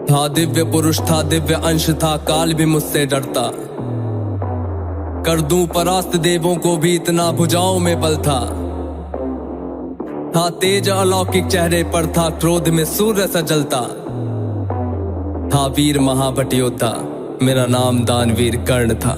था दिव्य पुरुष था, दिव्य अंश था, काल भी मुझसे डरता। कर दूं परास्त देवों को भी, इतना भुजाओं में बल था। तेज अलौकिक चेहरे पर था, क्रोध में सूर्य सा जलता। था वीर महाभट योद्धा, मेरा नाम दानवीर कर्ण था।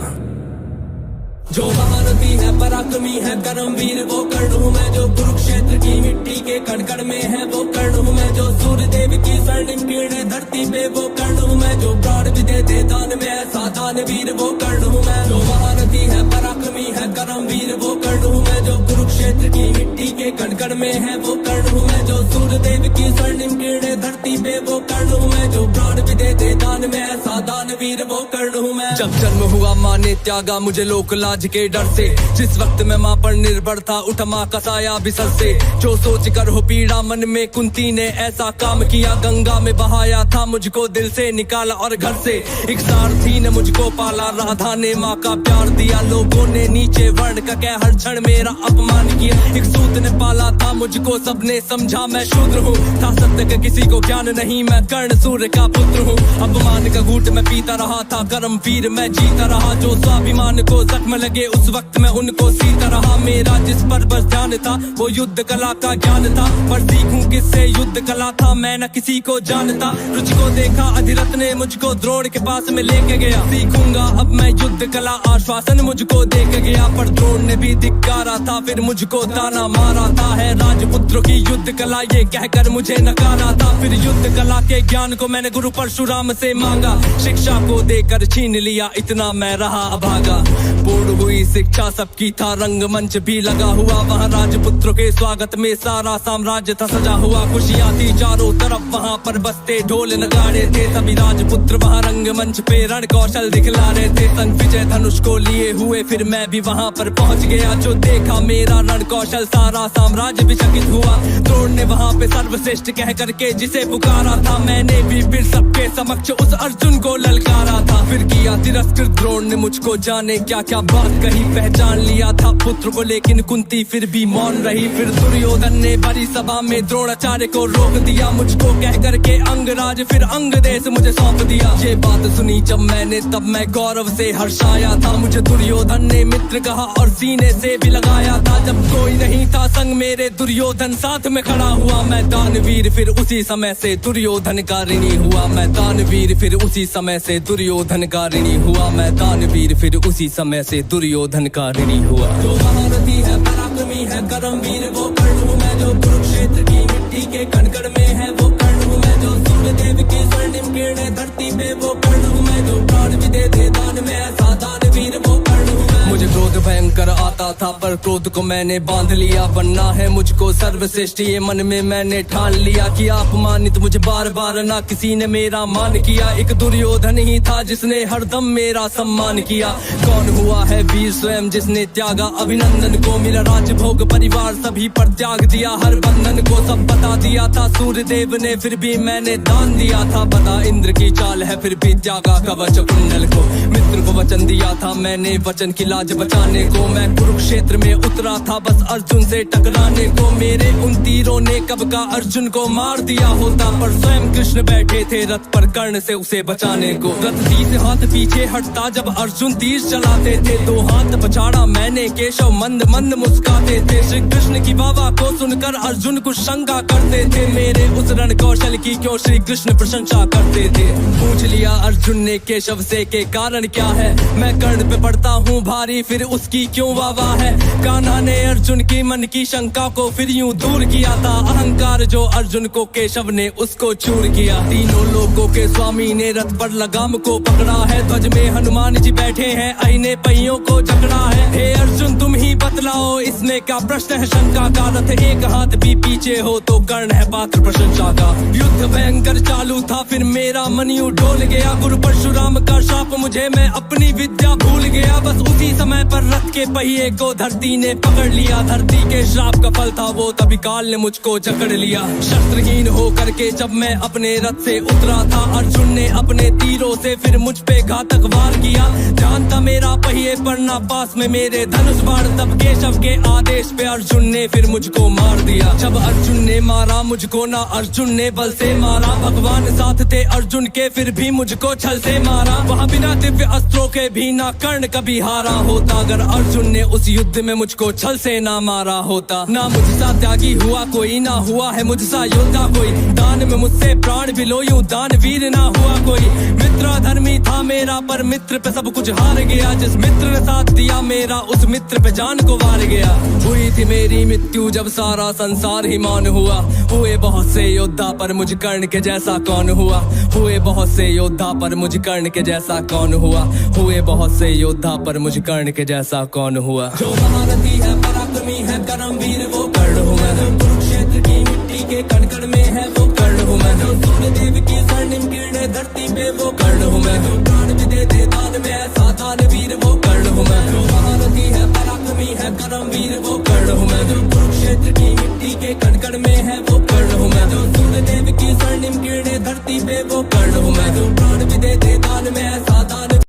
जो महारथी है, पराक्रमी है, कर्मवीर वो कर्ण हूँ मैं। जो कुरुक्षेत्र की मिट्टी के कण कण में है वो कर्ण हूँ मैं। जो सूर्य देव की स्वर्णिम किरणें धरती पे वो कर्ण हूँ मैं। जो प्राण भी दे दे दान में ऐसा दानवीर वो कर्ण हूँ मैं। जो महारथी है, पराक्रमी है, कर्मवीर वो कर्ण हूँ मैं। जो कुरुक्षेत्र की मिट्टी के कण कण में है वो कर्ण हूँ मैं। जो सूर्य देव की स्वर्णिम किरणें धरती पे वो कर्ण हूँ मैं। जो प्राण भी दे दे दान में ऐसा दानवीर वो कर्ण हूँ मैं। जब जन्म हुआ माँ ने त्यागा मुझे लोक लाज के डर से। जिस वक्त मैं माँ पर निर्भर था, उठ माँ का साया भी सर से। जो सोच कर हो पीड़ा मन में, कुंती ने ऐसा काम किया। गंगा में बहाया था मुझको, दिल से निकाला और घर से। एक सारथी ने मुझको पाला, राधा ने माँ का प्यार दिया। लोगों ने नीचे वर्ण का कह हर क्षण मेरा अपमान किया। एक सूत ने पाला था मुझको, सबने समझा मैं शूद्र हूँ। था सत्य का किसी को ज्ञान नहीं, मैं कर्ण सूर्य का पुत्र हूँ। अपमान का घूंट मैं पीता रहा था, कर्म वीर मैं जीता रहा। जो स्वाभिमान को जख्म लगे उस वक्त मैं उनको सीता रहा। मेरा जिस पर बस ध्यान था वो युद्ध कला का ज्ञान था। पर सीखूं किससे युद्ध कला था, मैं न किसी को जानता। रुचि को देखा अधिरथ ने मुझको द्रोण के पास में लेके गया। सीखूंगा अब मैं युद्ध कला, आश्वासन मुझको दे के गया। पर द्रोण ने भी धिक्कारा था, फिर मुझको ताना मारा था। है राजपुत्रों की युद्ध कला ये कहकर मुझे नकारा था। फिर युद्ध कला के ज्ञान को मैंने गुरु परशुराम से मांगा। शिक्षा को देकर छीन लिया, इतना मैं रहा अभागा। पूर्ण हुई शिक्षा सबकी, था रंगमंच भी लगा हुआ। वहाँ राजपुत्रों के स्वागत में सारा साम्राज्य था सजा हुआ। खुशियाँ थी चारों तरफ, वहाँ पर बजते ढोल नगाड़े थे। सभी राजपुत्र वहाँ रंगमंच पे रण कौशल दिखला रहे थे। संग विजय धनुष को लिए हुए फिर मैं भी वहाँ पर पहुँच गया। जो देखा मेरा रण कौशल, सारा साम्राज्य भी चकित हुआ। द्रोण ने वहाँ पे सर्वश्रेष्ठ कह करके जिसे पुकारा था, मैंने भी फिर सबके समक्ष उस अर्जुन को ललकारा था। फिर किया तिरस्कृत द्रोण ने मुझको, जाने क्या क्या बात कही। पहचान लिया था पुत्र को, लेकिन कुंती फिर भी मौन रही। फिर दुर्योधन ने बड़ी सभा में द्रोणाचार्य को रोक दिया। मुझको कह करके अंगराज फिर अंग देश मुझे सौंप दिया। ये बात सुनी जब मैंने, तब मैं गौरव से हर्षाया था। मुझे दुर्योधन ने मित्र कहा और सीने से भी लगाया था। जब कोई नहीं था संग मेरे, दुर्योधन साथ में खड़ा हुआ। मैं दानवीर फिर उसी समय से दुर्योधन का ऋणी हुआ। मैं दानवीर फिर उसी समय से दुर्योधन का ऋणी हुआ। मैं दानवीर फिर उसी समय से दुर्योधन का ऋणी हुआ। जो महारथी है, पराक्रमी है, कर्मवीर वो कर्ण हूँ मैं। जो कुरुक्षेत्र की मिट्टी के कण कण में है वो कर्ण हूँ मैं। जो सूर्य देव की स्वर्णिम किरणें धरती पे वो कर्ण हूँ मैं। जो प्राण भी दे दे दान में ऐसा दानवीर वो कर्ण हूँ मैं। मुझे क्रोध भयंकर आता था, पर क्रोध को मैंने बांध लिया। बनना है मुझको सर्वश्रेष्ठ, ये मन में मैंने ठान लिया। कि अपमानित मुझे बार बार ना किसी ने मेरा मान किया। एक दुर्योधन ही था जिसने हरदम मेरा सम्मान किया। कौन हुआ है वीर स्वयं जिसने त्यागा अभिनंदन को। मेरा राजभोग परिवार सभी पर त्याग दिया, हर बंधन को सब बता दिया था। सूर्य देव ने फिर भी मैंने दान दिया था। बता इंद्र की चाल है, फिर भी त्यागा कवच कुंडल को। मित्र को वचन दिया था मैंने, वचन की लाज बचाने को। मैं कुरुक्षेत्र में उतरा था बस अर्जुन से टकराने को। मेरे उन तीरों ने कब का अर्जुन को मार दिया होता, पर स्वयं कृष्ण बैठे थे रथ पर कर्ण से उसे बचाने को। रथ 30 हाथ पीछे हटता जब अर्जुन तीर चलाते थे। 2 हाथ पछाड़ा मैंने, केशव मंद मंद मुस्काते थे। श्री कृष्ण की वाह को सुनकर अर्जुन कुछ शंका करते थे। मेरे उस रण कौशल की क्यों श्री कृष्ण प्रशंसा करते थे। पूछ लिया अर्जुन ने केशव से के कारण क्या है। मैं कर्ण पे पड़ता हूँ भारी, फिर उसकी क्यों वाह है। कान्हा ने अर्जुन की मन की शंका को फिर यूं दूर किया था। अहंकार जो अर्जुन को केशव ने उसको चूर किया। तीनों लोगों के स्वामी ने रथ पर लगाम को पकड़ा है। ध्वज में हनुमान जी बैठे हैं, अहिने पहियों को जकड़ा है। हे अर्जुन तुम ही बतलाओ इसमें क्या प्रश्न है शंका का। रथ एक हाथ भी पीछे हो तो कर्ण है पात्र प्रशंसा का। युद्ध भयंकर चालू था, फिर मेरा मन यूं डोल गया। गुरु परशुराम का शाप मुझे, मैं अपनी विद्या भूल गया। बस उसी समय पर रथ के पहिए को धरती ने पकड़ लिया। धरती के श्राप का फल था वो, तभी काल ने मुझको जकड़ लिया। शस्त्रहीन हो करके जब मैं अपने रथ से उतरा था, अर्जुन ने अपने तीरों से फिर मुझ पे घातक वार किया। जानता मेरा पहिए पर ना पास में मेरे धनुष बाण, तब केशव के आदेश पे अर्जुन ने फिर मुझको मार दिया। जब अर्जुन ने मारा मुझको ना अर्जुन ने बल से मारा, भगवान प्राण साथ थे अर्जुन के, फिर भी मुझको छल से मारा। वहाँ बिना दिव्य अस्त्रों के भी ना कर्ण कभी हारा होता। अगर अर्जुन ने उस युद्ध में मुझको छल से ना मारा होता। ना मुझसा त्यागी हुआ कोई, ना हुआ है मुझसा योद्धा कोई। दान में मुझसे प्राण भी लो यूं दानवीर ना हुआ कोई। मित्र धर्मी था मेरा पर मित्र पे सब कुछ हार गया। जिस मित्र ने साथ दिया मेरा, उस मित्र पे जान को वार गया। हुई थी मेरी मृत्यु जब सारा संसार ही मौन हुआ। हुए बहुत से योद्धा पर मुझ कर्ण के जैसा कौन हुआ। हुए बहुत से योद्धा पर मुझ कर्ण के जैसा कौन हुआ। हुए बहुत से योद्धा पर मुझ कर्ण के जैसा कौन हुआ। जो महारथी है पराक्रमी है करमवीर वो कर्ण हूँ मैं। जो कुरुक्षेत्र की मिट्टी के कण कण में है वो कर्ण हूँ मैं। जो सूर्यदेव की स्वर्णिम किरणें धरती पे वो कर्ण हूँ मैं। जो प्राण भी दे दे दान में ऐसा दानवीर वो कर्ण हूँ मैं। जो महारथी है पराक्रमी है करमवीर वो कर्ण हूँ मैं। जो कुरुक्षेत्र की मिट्टी के कण कण में है वो कर्ण हूँ मैं। जो सूर्यदेव की स्वर्णिम किरणें धरती पे वो कर्ण हूँ मैं। जो प्राण भी दे दे दान